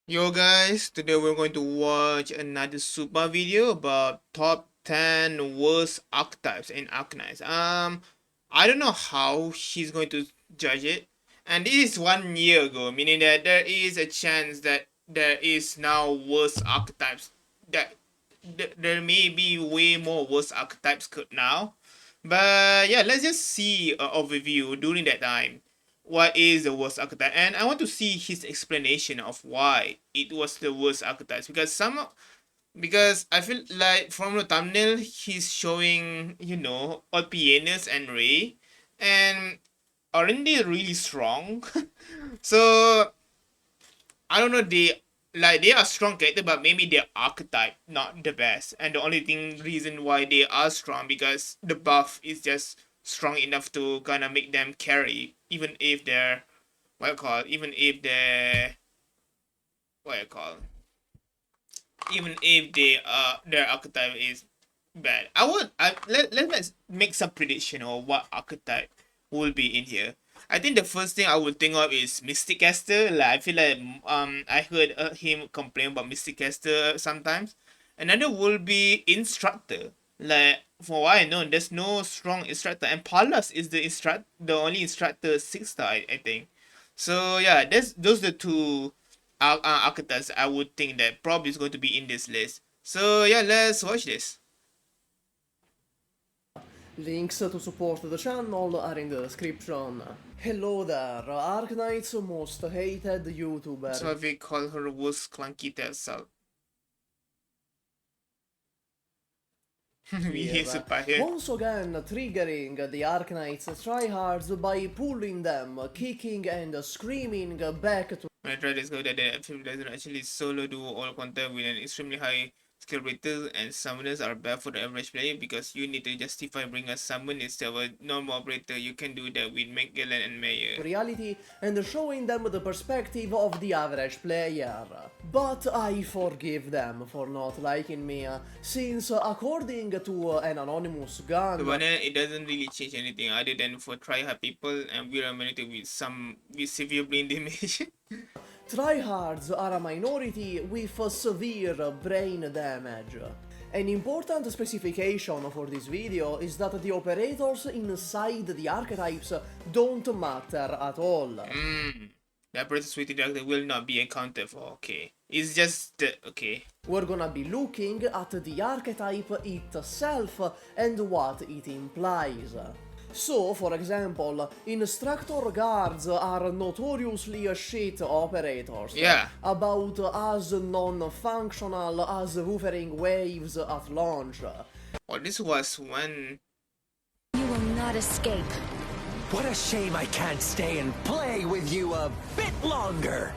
Yo guys, today we're going to watch another SUPAH video about top 10 worst archetypes in Arknights. I don't know how he's going to judge it. And this is 1 year ago, meaning that there is a chance that there is now worse archetypes. That there may be way more worse archetypes now. But yeah, let's just see an overview during that time what is the worst archetype, and I want to see his explanation of why it was the worst archetypes, because I feel like from the thumbnail he's showing all pianos and Ray, and aren't they really strong? So I don't know, they are strong character, but maybe their archetype not the best, and the only reason why they are strong because the buff is just strong enough to kind of make them carry, even if they're even if they're what you call even if their archetype is bad. Let's make some prediction of what archetype will be in here. I think the first thing I would think of is Mystic Caster. Like I feel like I heard him complain about Mystic Caster sometimes. Another will be Instructor. Like for what I know, there's no strong instructor, and Palas is the only instructor 6 star, I think. So yeah, those are the two archetypes I would think that probably is going to be in this list. So yeah, let's watch this. Links to support the channel are in the description. Hello there, Arknights' most hated YouTuber. So we call her worst clunky Telsal. We hate SUPAH here. Once again triggering the Arknights tryhards by pulling them, kicking and screaming back to... When I try to discover that the film doesn't actually solo do all content with an extremely high skill rating, and summoners are bad for the average player because you need to justify bringing a summon instead of a normal operator. You can do that with Magellan and Mayer. Reality and showing them the perspective of the average player. But I forgive them for not liking me, since according to an anonymous gun... So, but then it doesn't really change anything other than for try-hard people, and we are managed with severe brain damage. Tryhards are a minority with severe brain damage. An important specification for this video is that the operators inside the archetypes don't matter at all. The operator suite director will not be accounted for, okay. It's just, okay. We're gonna be looking at the archetype itself and what it implies. So, for example, instructor guards are notoriously shit operators. Yeah. About as non-functional as woofering waves at launch. Oh, this was one. You will not escape. What a shame I can't stay and play with you a bit longer.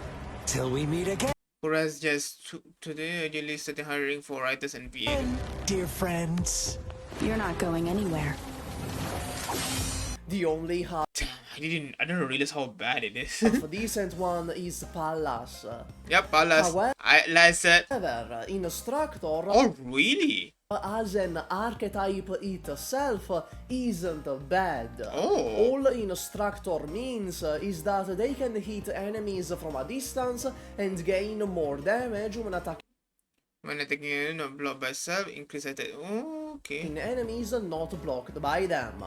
Till we meet again, Whereas just today, ideally started hiring for writers and VA. dear friends. You're not going anywhere. The only I don't realize how bad it is. half decent one is Pallas. Yep, Palas. However, Like I said. Instructor... Oh, really? As an archetype itself isn't bad. Oh. All Instructor means is that they can hit enemies from a distance and gain more damage when attacking When attacking a block by self, increase attack. Oh, okay. enemies not blocked by them.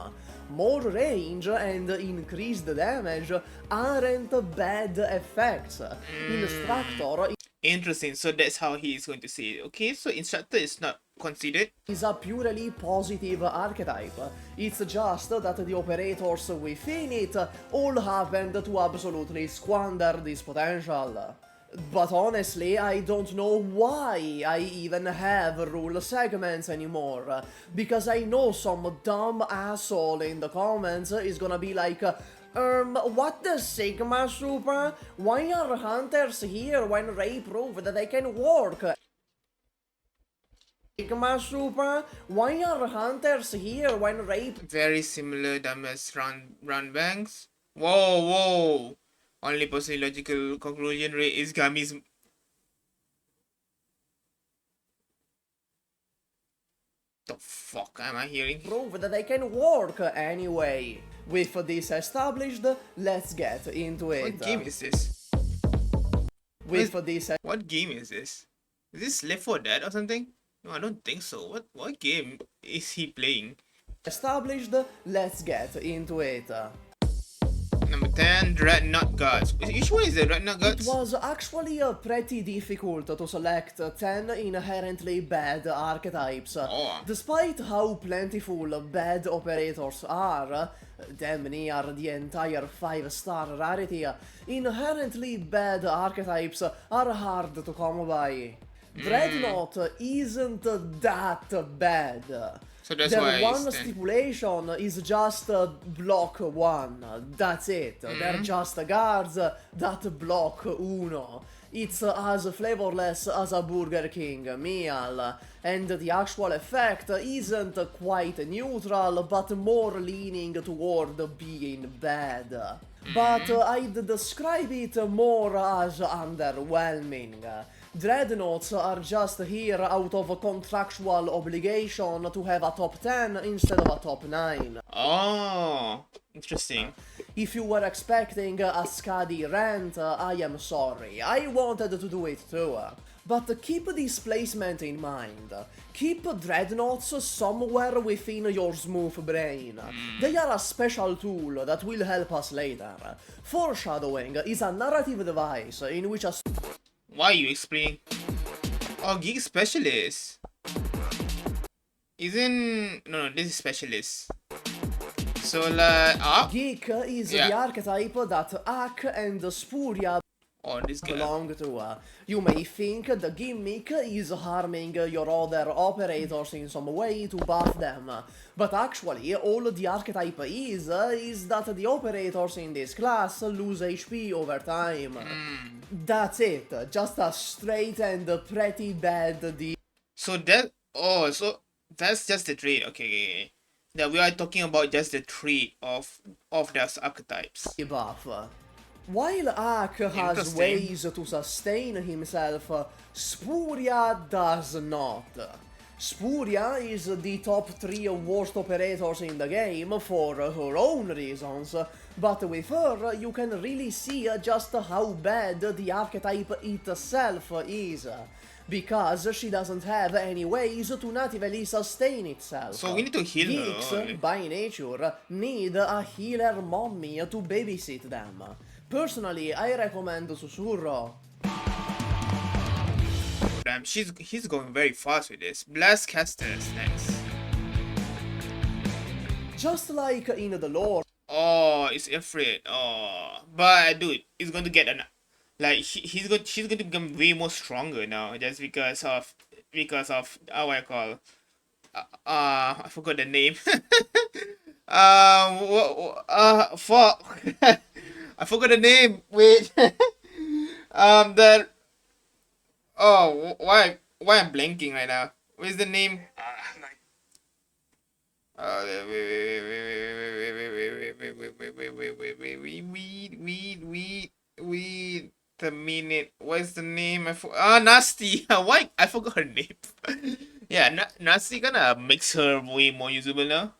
More range and increased damage aren't bad effects. Instructor Interesting. So that's how he is going to see it. Okay, so instructor is not considered. is a purely positive archetype. It's just that the operators within it all happened to absolutely squander this potential. But honestly, I don't know why I even have rule segments anymore, because I know some dumb asshole in the comments is gonna be like, what the Sigma Super? Why are hunters here when Ray proved that they can work? Sigma Super? Why are hunters here when Ray... Very similar damage round banks. Whoa. Only possible logical conclusion rate is Gami's. The fuck am I hearing? Prove that they can work anyway. With this established, let's get into it. What game is this? with this What game is this? Is this Left 4 Dead or something? No, I don't think so. What game is he playing? established, let's get into it. Number 10, Dreadnought Guards. Which one is the Dreadnought It Guards? was actually pretty difficult to select 10 inherently bad archetypes. Oh. Despite how plentiful bad operators are, damn near the entire 5-star rarity, inherently bad archetypes are hard to come by. Dreadnought isn't that bad. So that's Their why one it's 10. stipulation is just block 1, that's it. They're just guards that block uno. It's as flavorless as a Burger King meal, and the actual effect isn't quite neutral, but more leaning toward being bad. But I'd describe it more as underwhelming. Dreadnoughts are just here out of a contractual obligation to have a top 10 instead of a top 9. Oh, interesting. If you were expecting a Skadi rant, I am sorry. I wanted to do it too. But keep this placement in mind. Keep Dreadnoughts somewhere within your smooth brain. They are a special tool that will help us later. Foreshadowing is a narrative device in which a Why are you explaining? Oh, Geek Specialist. Isn't... No, this is Specialist. So, like... geek is Yeah. the archetype that Ak and Spuria Oh, this guy. belong to. You may think the gimmick is harming your other operators in some way to buff them, but actually all the archetype is that the operators in this class lose HP over time. That's it, just a straight and pretty bad So that... Oh, so that's just the trait. Okay. That we are talking about just the trait of those archetypes. debuff. While Ak has Interesting. ways to sustain himself, Spuria does not. Spuria is the top 3 worst operators in the game for her own reasons, but with her you can really see just how bad the archetype itself is, because she doesn't have any ways to natively sustain itself. So we need to heal her, Geeks, only. by nature, need a healer mommy to babysit them. Personally, I recommend Susurro. Damn, he's going very fast with this. Blast Casters, nice. Just like in the lore, Oh, it's Ifrit. Oh, but dude, he's going to get an... Like, she's going to become way more stronger now, just because of what I call... I forgot the name. Fuck. I forgot the name. Wait. The... Oh, why I'm blanking right now? Where's the name? Wait a minute. What's the name? Nasty. Why? I forgot her name. Yeah, Nasty gonna makes her way more usable now.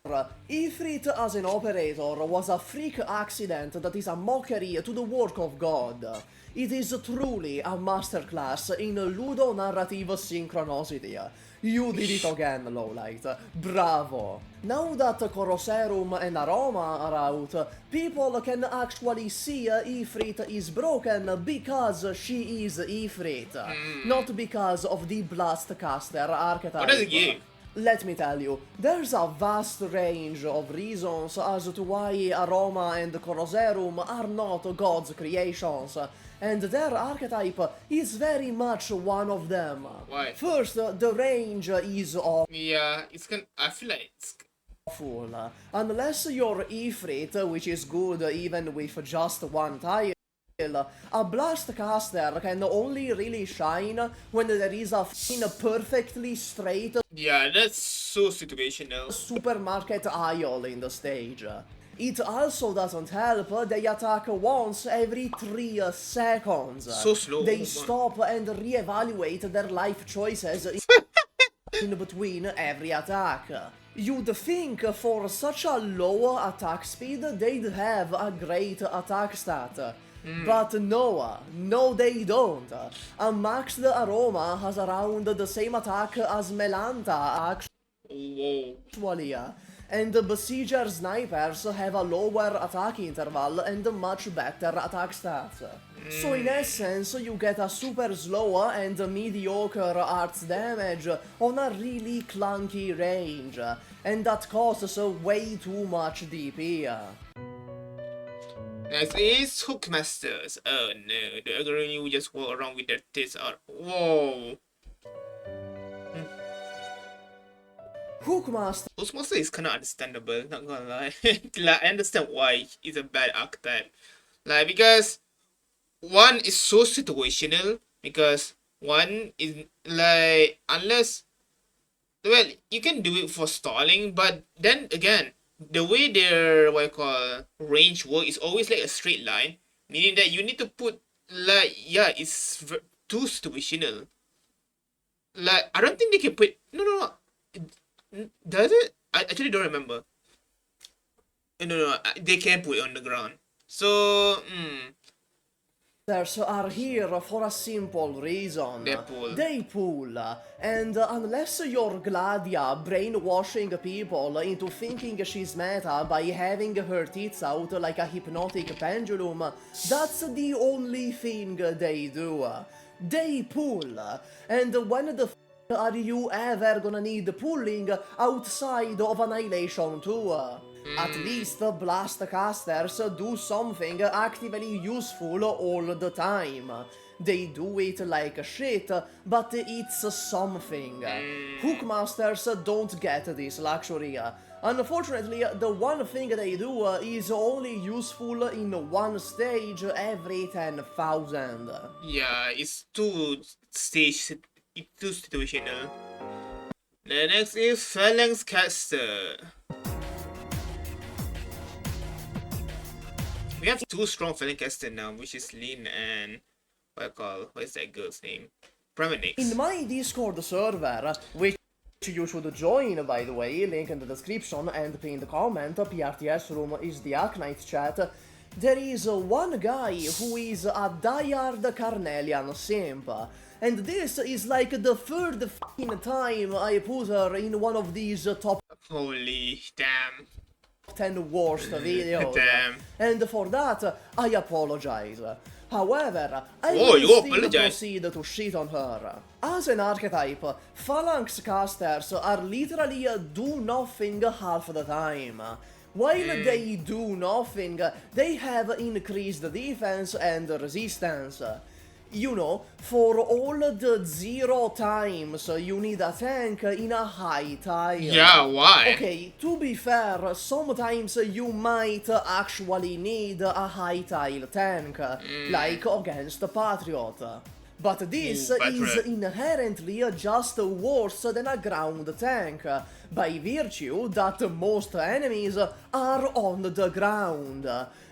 Ifrit as an operator was a freak accident that is a mockery to the work of God. It is truly a masterclass in ludonarrative synchronicity. You did it again, Lowlight. Bravo! Now that Corroserum and Aroma are out, people can actually see Ifrit is broken because she is Ifrit, not because of the Blast Caster archetype. What does it give? Let me tell you, there's a vast range of reasons as to why Aroma and Corroserum are not God's creations, and their archetype is very much one of them. Why? First, the range is Yeah, it's gonna. I feel like it's. awful. Unless you're Ifrit, which is good even with just one tile, a Blast Caster can only really shine when there is a perfectly straight Yeah, that's so situational. supermarket aisle in the stage. It also doesn't help, they attack once every 3 seconds. So slow. They stop and reevaluate their life choices in between every attack. You'd think for such a low attack speed they'd have a great attack stat. But no they don't. A maxed Aroma has around the same attack as Melanta Whoa. actually, and the Besieger snipers have a lower attack interval and much better attack stats. So in essence, you get a super slow and mediocre arts damage on a really clunky range, and that costs way too much DP. Next is Hookmasters. Oh no, the Agroni will just walk around with their tits out. Whoa. Hookmaster is kinda understandable, not gonna lie. Like, I understand why he's a bad archetype. Like, because one is so situational, because one is like, unless, well, you can do it for stalling, but then again, the way their what you call range work is always like a straight line, meaning that you need to put like, yeah, it's too situational. Like, I don't think they can put, no. Does it? I actually don't remember. No, they can put it on the ground. So, Are here for a simple reason. They pull. And unless you're Gladia brainwashing people into thinking she's meta by having her tits out like a hypnotic pendulum, that's the only thing they do. They pull. And when the are you ever gonna need pulling outside of Annihilation 2? At least blast casters do something actively useful all the time. They do it like shit, but it's something. Hookmasters don't get this luxury. Unfortunately, the one thing they do is only useful in one stage every 10,000. yeah, it's too situational. The next is Phalanx Caster. We have two strong Phalanx Caster now, which is Lin and what is that girl's name? Premonix. In my Discord server, which you should join, by the way, link in the description and pinned comment, PRTS room is the Arknights chat, there is one guy who is a diehard Carnelian simp. And this is like the third f***ing time I put her in one of these top Holy damn. 10 worst videos. Damn. And for that, I apologize. However, I Oh, will you still apologize. proceed to shit on her. As an archetype, Phalanx casters are literally do nothing half the time. While they do nothing, they have increased defense and resistance. You know, for all the 0 times you need a tank in a high tile. Yeah, why? Okay, to be fair, sometimes you might actually need a high tile tank, like against Patriot. But this is inherently just worse than a ground tank, by virtue that most enemies are on the ground,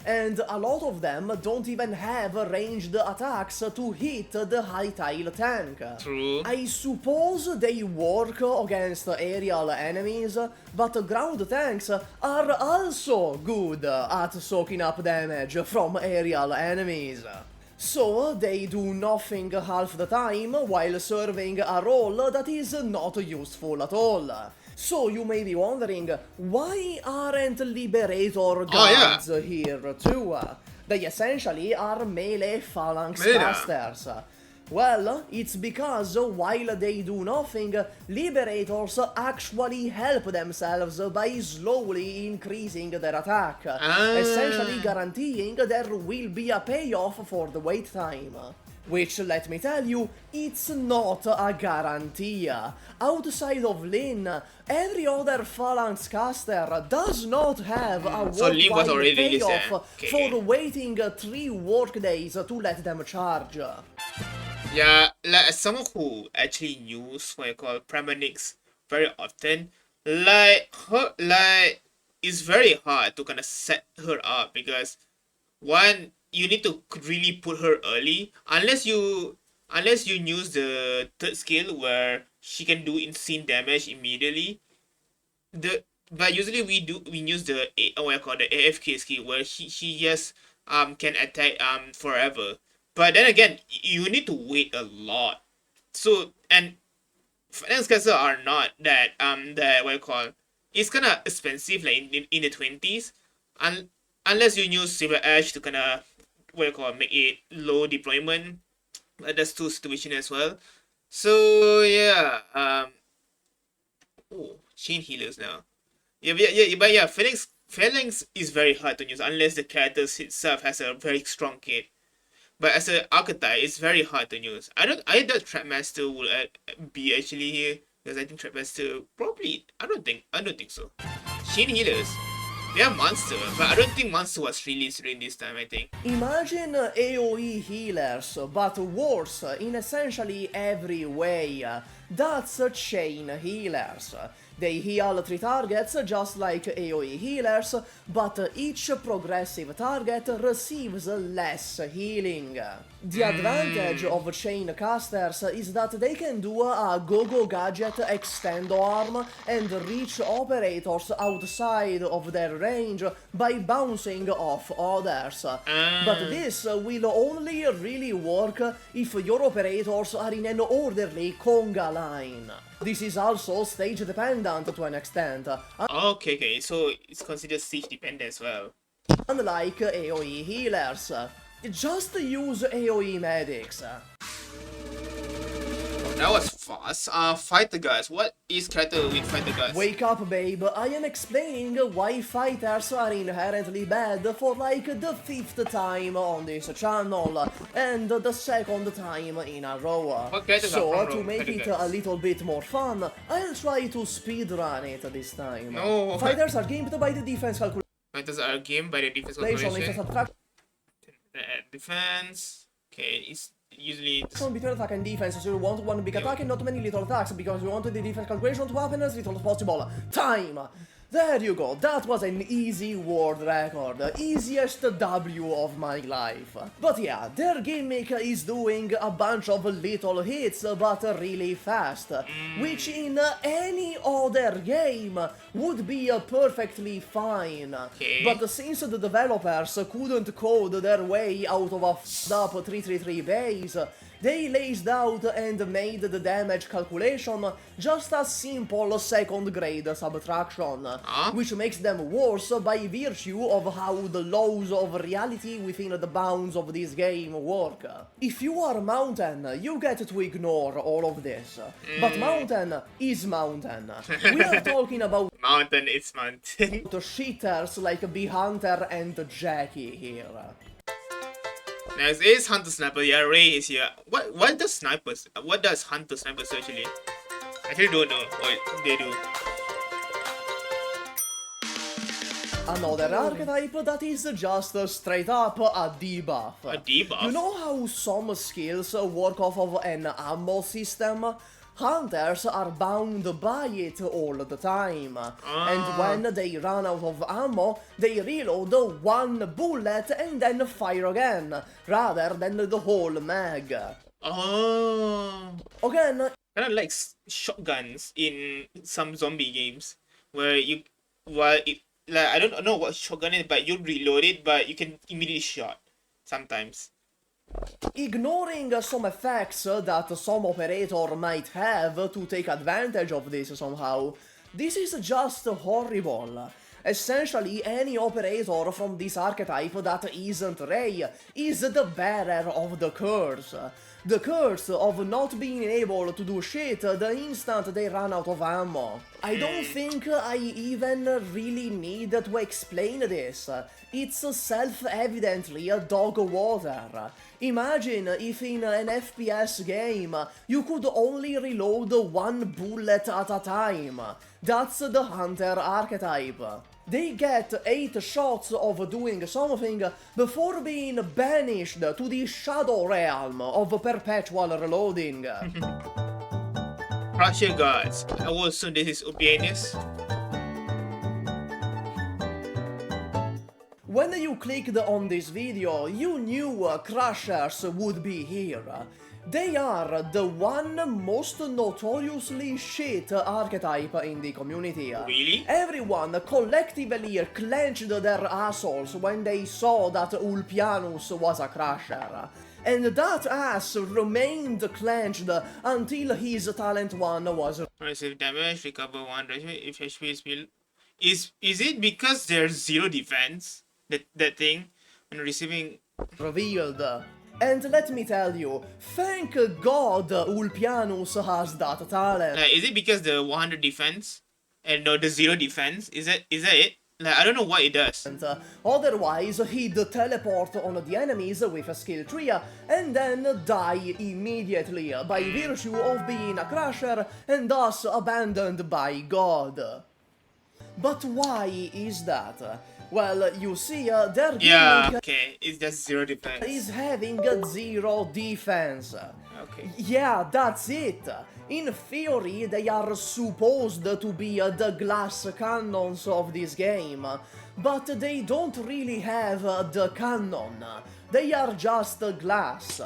and a lot of them don't even have ranged attacks to hit the high tile tank. True. I suppose they work against aerial enemies, but ground tanks are also good at soaking up damage from aerial enemies. So they do nothing half the time while serving a role that is not useful at all. So you may be wondering, why aren't Liberator guards here too? They essentially are melee phalanx casters. Well, it's because while they do nothing, Liberators actually help themselves by slowly increasing their attack, essentially guaranteeing there will be a payoff for the wait time. Which, let me tell you, it's not a guarantee. Outside of Lin, every other Phalanx caster does not have a worthwhile payoff for waiting 3 workdays to let them charge. Yeah, like as someone who actually use what I call Premonix very often, it's very hard to kind of set her up because one, you need to really put her early unless you use the third skill where she can do insane damage immediately. But usually we use the AFK skill where she just can attack forever. But then again, you need to wait a lot. So, and finance castle are not that what you call, it's kind of expensive, like in the 20s, and unless you use silver ash to kind of what you call, make it low deployment. But that's two situation as well. So yeah, oh, chain healers now. But yeah, Phalanx is very hard to use unless the character itself has a very strong kit. But as an archetype, it's very hard to use. I doubt Trapmaster will be actually here, because I think Trapmaster probably, I don't think so. Chain healers, they are monster, but I don't think monster was released during this time, I think. Imagine AoE healers, but worse in essentially every way. That's chain healers. They heal 3 targets just like AoE healers, but each progressive target receives less healing. The advantage of chain casters is that they can do a go-go gadget extendo arm and reach operators outside of their range by bouncing off others. But this will only really work if your operators are in an orderly conga line. This is also stage dependent to an extent. Okay, so it's considered siege dependent as well. Unlike AoE healers. Just use AoE medics. That was fast. Fighter guys. What is character with fighter guys? Wake up, babe. I am explaining why fighters are inherently bad for like the 5th time on this channel, and the 2nd time in a row. So, to make it a little bit more fun, I'll try to speedrun it this time. No. Fighters are gamed by the defense calculation. Fighters are gamed by the defense calculation. Defense. Okay, it's usually between attack and defense, so you want one big attack and not many little attacks, because you want the defense calculation to happen as little as possible. Time! There you go, that was an easy world record, easiest W of my life. But yeah, their gimmick is doing a bunch of little hits, but really fast, which in any other game would be perfectly fine. But since the developers couldn't code their way out of a f***ed-up 333 base, they lazed out and made the damage calculation just a simple second grade subtraction, which makes them worse by virtue of how the laws of reality within the bounds of this game work. If you are Mountain, you get to ignore all of this, but Mountain is Mountain. We are talking about Mountain is Mountain. the shitters like Bee Hunter and Jackie here. Next is Hunter Sniper. Yeah, Ray is here. What does Hunter Snipers actually? I actually don't know what they do. Another archetype that is just straight up a debuff. A debuff? You know how some skills work off of an ammo system? Hunters are bound by it all the time, and when they run out of ammo, they reload one bullet and then fire again, rather than the whole mag. Again, kind of like shotguns in some zombie games, where like, I don't know what shotgun is, but you reload it, but you can immediately shot sometimes. ignoring some effects that some operator might have to take advantage of this somehow, this is just horrible. Essentially, any operator from this archetype that isn't Ray is the bearer of the curse. The curse of not being able to do shit the instant they run out of ammo. I don't think I even really need to explain this. It's self-evidently a dog water. Imagine if in an FPS game you could only reload one bullet at a time. That's the Hunter archetype. They get 8 shots of doing something before being banished to the Shadow Realm of perpetual reloading. Crusher guards. I will assume this is Ubianus. When you clicked on this video, you knew Crushers would be here. They are the one most notoriously shit archetype in the community. Really? Everyone collectively clenched their assholes when they saw that Ulpianus was a crusher. And that ass remained clenched until his talent 1 was Receive damage, recover 1 if HP is built. Is it because there's 0 defense? That thing? When receiving... revealed. And let me tell you, thank God Ulpianus has that talent. Is it because the 100 defense? And no, the 0 defense? Is that it? Like, I don't know what it does. Otherwise, he'd teleport on the enemies with a skill tree and then die immediately by virtue of being a crusher and thus abandoned by God. But why is that? Well, you see, their Yeah, gimmick okay, it's just 0 defense. is having 0 defense. Okay. Yeah, that's it. In theory, they are supposed to be the glass cannons of this game, but they don't really have the cannon. They are just glass.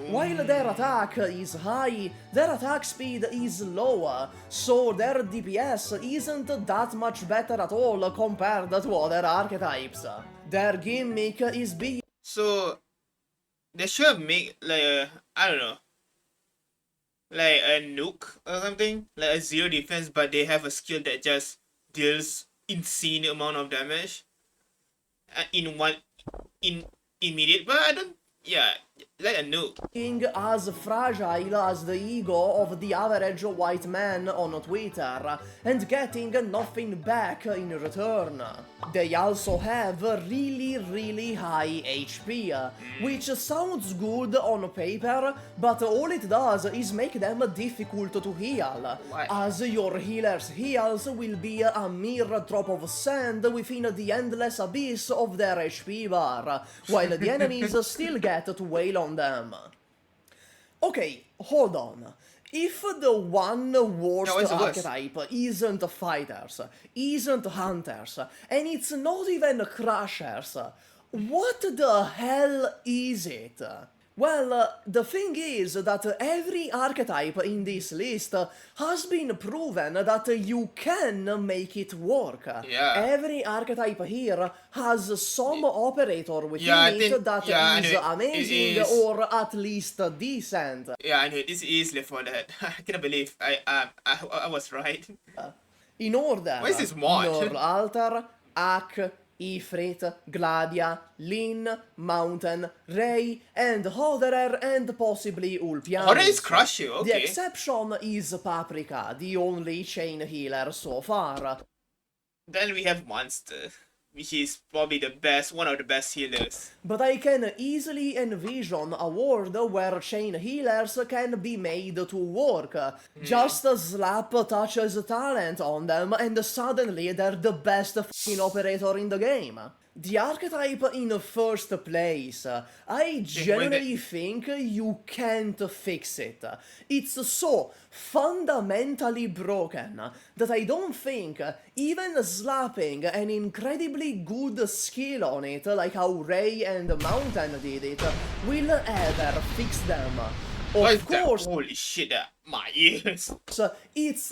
While their attack is high, their attack speed is low, so their DPS isn't that much better at all compared to other archetypes. Their gimmick is being... So, they should have made, like, I don't know, like a nuke or something, like a 0 defense, but they have a skill that just deals insane amount of damage in immediate. But I don't, yeah, like a nuke. as fragile as the ego of the average white man on Twitter and getting nothing back in return. They also have really high HP, which sounds good on paper, but all it does is make them difficult to heal, as your healer's heals will be a mere drop of sand within the endless abyss of their HP bar, while the enemies still get to wail on them. Okay, hold on. If the one worst what's the worst? archetype isn't fighters, isn't hunters, and it's not even crushers, what the hell is it? Well, the thing is that every archetype in this list has been proven that you can make it work. Yeah. Every archetype here has some operator within Yeah, I it think- that yeah, I is know it. amazing It is. or at least decent. Yeah, I know this is left for that. I cannot believe I was right. In order, What is this mod? Your Altar, Ak, Ifrit, Gladia, Lin, Mountain, Ray, and Hoderer, and possibly Ulpianus. Hoderer is Crush You, The okay. exception is Paprika, the only chain healer so far. Then we have Monster, which is probably the best, one of the best healers. But I can easily envision a world where chain healers can be made to work. Just slap Touch's talent on them and suddenly they're the best f***ing operator in the game. The archetype in first place, I genuinely think you can't fix it. It's so fundamentally broken that I don't think even slapping an incredibly good skill on it, like how Ray and Mountain did it, will ever fix them. What is Of that? course, Holy shit, my ears. it's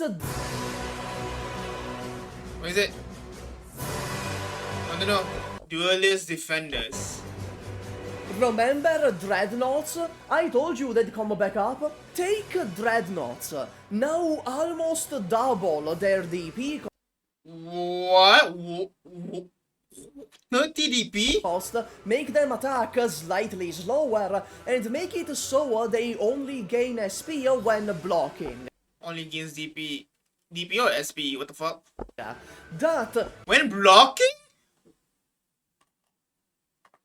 What is it? I don't know. Duelist Defenders. Remember Dreadnoughts? I told you they'd come back up. Take Dreadnoughts. Now almost double their DP What? 30 DP? cost, make them attack slightly slower, and make it so they only gain SP when blocking. Only gains DP. DP or SP? What the fuck? That When blocking?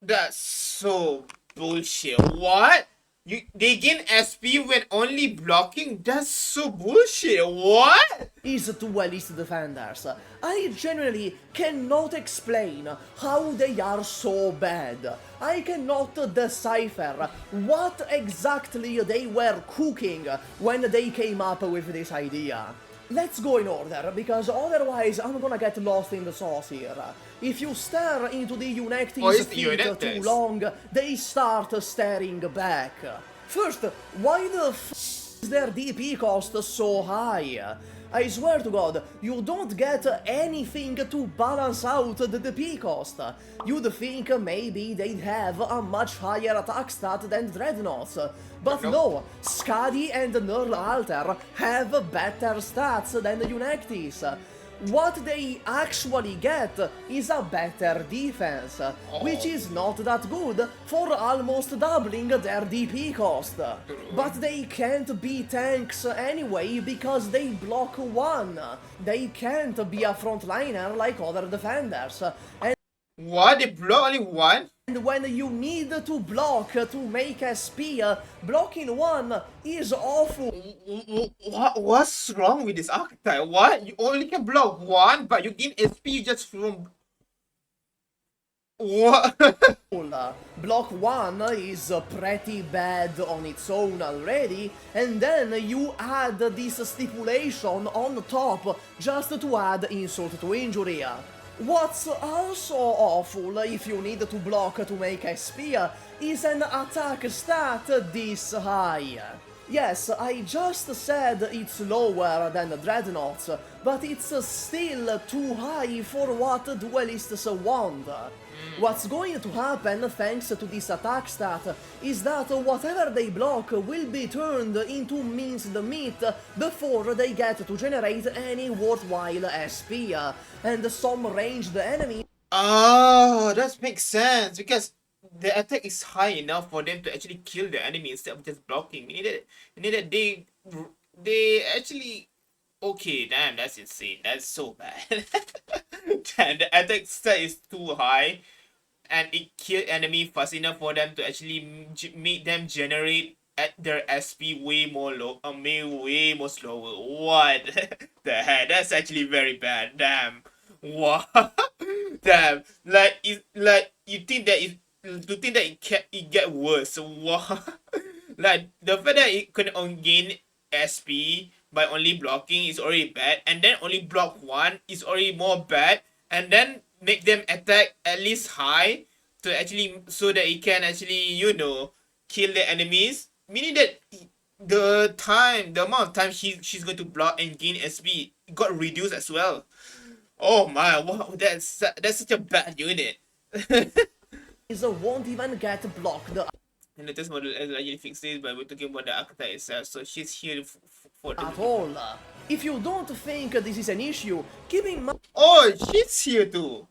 That's so bullshit. What? They gain SP when only blocking? That's so bullshit. What? is duelist defenders. I genuinely cannot explain how they are so bad. I cannot decipher what exactly they were cooking when they came up with this idea. Let's go in order, because otherwise I'm gonna get lost in the sauce here. If you stare into the Oh, Unectes it's the feet too Unectes. long, they start staring back. First, why the f is their DP cost so high? I swear to God, you don't get anything to balance out the DP cost. You'd think maybe they'd have a much higher attack stat than Dreadnoughts. But no, Skadi and Nurl Alter have better stats than the Unectis. What they actually get is a better defense, which is not that good for almost doubling their DP cost. But they can't be tanks anyway because they block one. They can't be a frontliner like other defenders. What? They block only one? And when you need to block to make SP, blocking one is awful. What's wrong with this archetype? What? You only can block one, but you gain SP just from... What? Block 1 is pretty bad on its own already, and then you add this stipulation on top just to add insult to injury. What's also awful if you need to block to make SP is an attack stat this high. Yes, I just said it's lower than Dreadnoughts, but it's still too high for what duelists want. What's going to happen thanks to this attack stat is that whatever they block will be turned into minced meat before they get to generate any worthwhile SP, and some ranged enemy. Oh, that makes sense because the attack is high enough for them to actually kill the enemy instead of just blocking. You needed they actually. Okay, damn, that's insane. That's so bad. Damn, the attack stat is too high, and it killed enemy fast enough for them to actually make them generate at their SP way more way more slower. What the heck? That's actually very bad. Damn. What? Damn. Like you think that it get worse. What? Like the fact that it can gain SP by only blocking is already bad, and then only block one is already more bad, and then make them attack at least high to actually so that it can actually kill the enemies, meaning that the amount of time she's going to block and gain SP got reduced as well. Oh my, wow, that's such a bad unit. Won't even get blocked. And the test model has actually fixed this, but we're talking about the archetype itself, so she's here for the... At all. If you don't think this is an issue, keep in Oh, she's here too!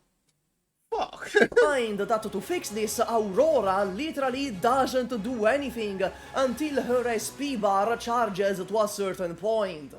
Fuck. mind that to fix this, Aurora literally doesn't do anything until her SP bar charges to a certain point.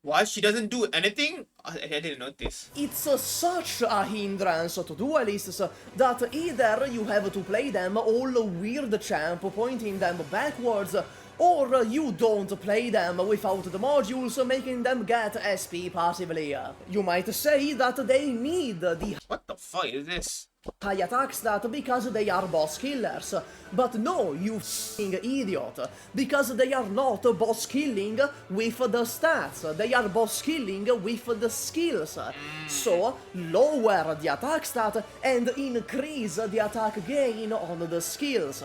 What? She doesn't do anything? I didn't notice. It's such a hindrance to duelists that either you have to play them all weird champ pointing them backwards, or you don't play them without the modules making them get SP passively. You might say that they need the What the fuck is this? high attack stat because they are boss killers, but no, you f***ing idiot, because they are not boss killing with the stats, they are boss killing with the skills. So, lower the attack stat and increase the attack gain on the skills.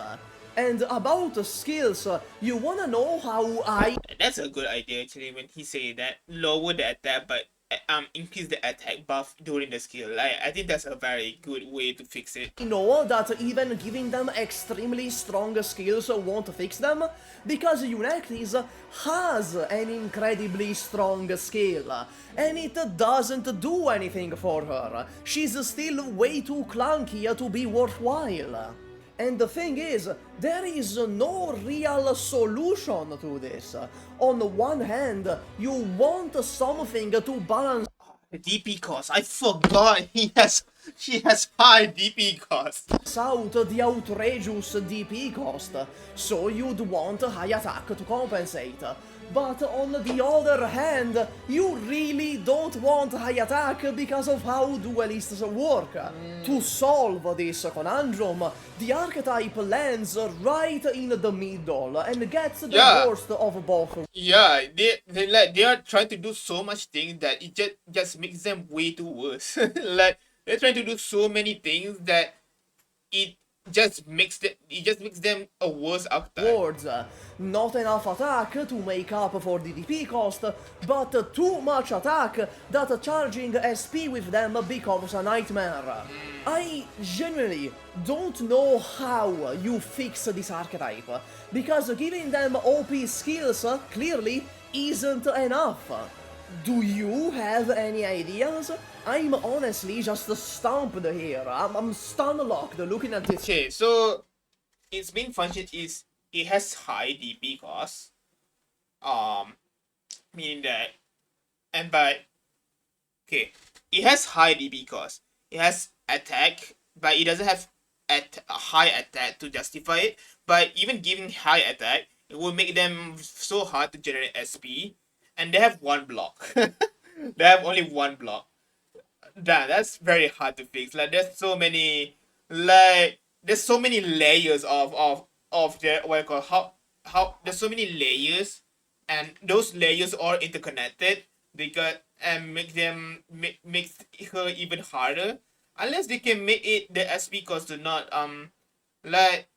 And about skills, you wanna know how I... That's a good idea actually when he say that. Lower the attack but increase the attack buff during the skill. Like, I think that's a very good way to fix it. know that even giving them extremely strong skills won't fix them, because Unectis has an incredibly strong skill, and it doesn't do anything for her. She's still way too clunky to be worthwhile. And the thing is, there is no real solution to this. On one hand, you want something to balance The DP cost. I forgot she has high DP cost. out the outrageous DP cost, so you'd want high attack to compensate. But on the other hand, you really don't want high attack because of how duelists work. To solve this conundrum, the archetype lands right in the middle and gets the worst of both. Yeah, they are trying to do so much things that it just makes them way too worse. Like they're trying to do so many things that it just makes them a worse archetype. Words. Not enough attack to make up for the DP cost, but too much attack that charging SP with them becomes a nightmare. I genuinely don't know how you fix this archetype, because giving them OP skills clearly isn't enough. Do you have any ideas? I'm honestly just stumped here. I'm stun-locked looking at this. Okay, so its main function is it has high DP cost. Meaning that, and by okay, it has high DP cost. It has attack, but it doesn't have a high attack to justify it. But even giving high attack, it will make them so hard to generate SP, and they have one block. They have only one block. Damn, that's very hard to fix. Like there's so many layers of the what I call how there's so many layers, and those layers are interconnected because and makes her even harder unless they can make it the SP cost to not like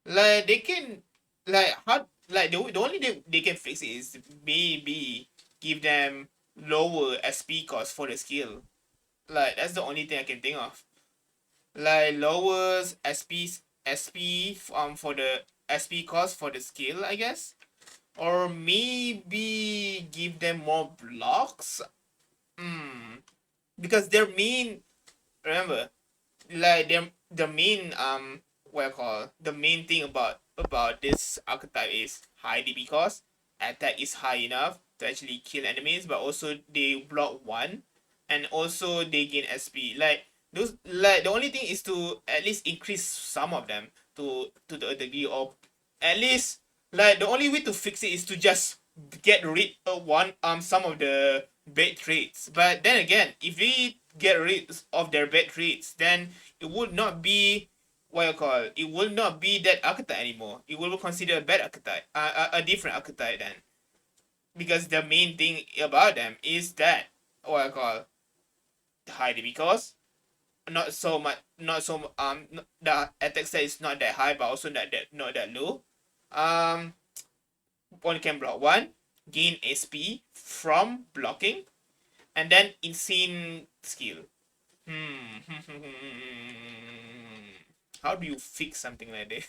like they can like hard like the only they can fix it is maybe give them lower SP cost for the skill. Like that's the only thing I can think of. Like lowers SP for the SP cost for the skill, I guess. Or maybe give them more blocks. Because their main, remember, like the main what I call the main thing about this archetype is high DP cost. Attack is high enough to actually kill enemies, but also they block one, and also they gain SP. Like those, like the only thing is to at least increase some of them to the degree of at least like the only way to fix it is to just get rid of some of the bad traits. But then again, if we get rid of their bad traits, then it would not be what you call it will not be that archetype anymore. It will be considered a bad archetype, a different archetype then, because the main thing about them is that what I call high DP cost, not so much, the attack stat is not that high, but also not that low. One can block one, gain SP from blocking, and then insane skill. How do you fix something like this?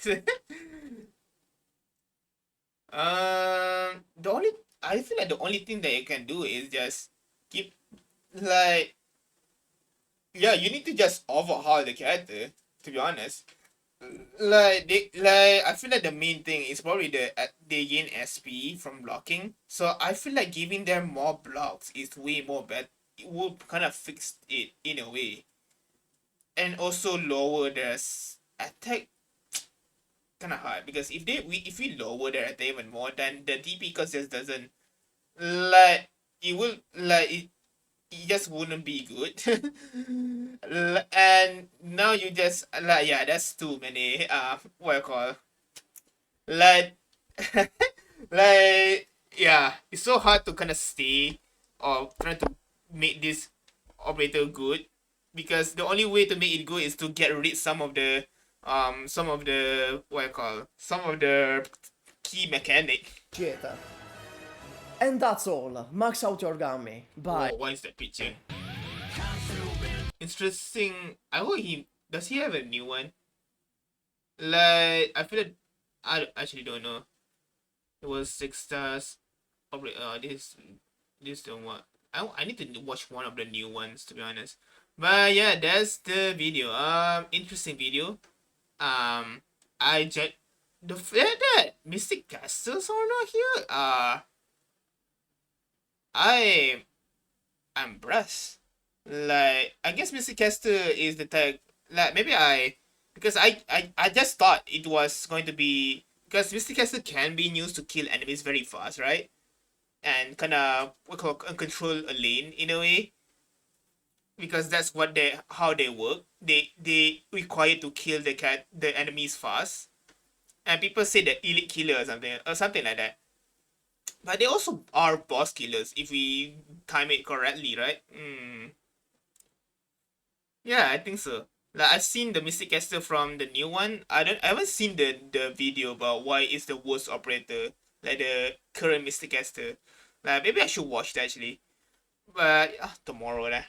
The only I feel like the only thing that you can do is just keep like yeah, you need to just overhaul the character, to be honest. I feel like the main thing is probably they gain SP from blocking. So I feel like giving them more blocks is way more better. It will kind of fix it in a way. And also lower their attack kind of hard, because if we lower their attack even more, then the DP cost just doesn't like it will like it just wouldn't be good. And now you just like yeah, that's too many what I call like like yeah, it's so hard to kind of stay or try to make this operator good, because the only way to make it good is to get rid some of the what I call some of the key mechanic. Shit. And that's all. Max out your gummy. Bye. Oh, what is that picture? Interesting. I hope does he have a new one? Like I feel like I actually don't know. It was 6 stars. Probably this don't what I need to watch one of the new ones, to be honest. But yeah, that's the video. Interesting video. I just the fact that Mystic Castles are not here. I'm impressed. Like I guess Mystic Caster is the type. Like maybe because I just thought it was going to be, because Mystic Caster can be used to kill enemies very fast, right? And kind of control a lane in a way, because that's how they work. They require to kill the enemies fast, and people say that elite killer or something like that. But they also are boss killers if we time it correctly, right? Yeah, I think so. Like I've seen the Mystic Caster from the new one. I haven't seen the video about why is the worst operator, like the current Mystic Caster. Like maybe I should watch that actually. But tomorrow lah.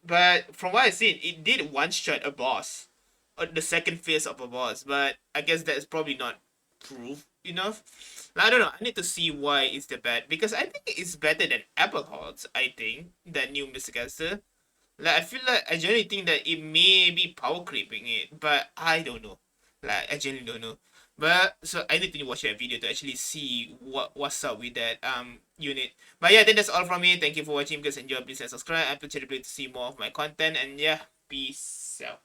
But from what I seen, it did one shot a boss, or the second phase of a boss. But I guess that's probably not proof enough. Like, I don't know. I need to see why it's the bad because I think it's better than Apple Hearts. I think that new Mystic Caster. Like I feel like I generally think that it may be power creeping it, but I don't know. Like I genuinely don't know. But so I need to watch that video to actually see what's up with that unit. But yeah, then that's all from me. Thank you for watching. Because enjoy, please subscribe and please to see more of my content. And yeah, peace out.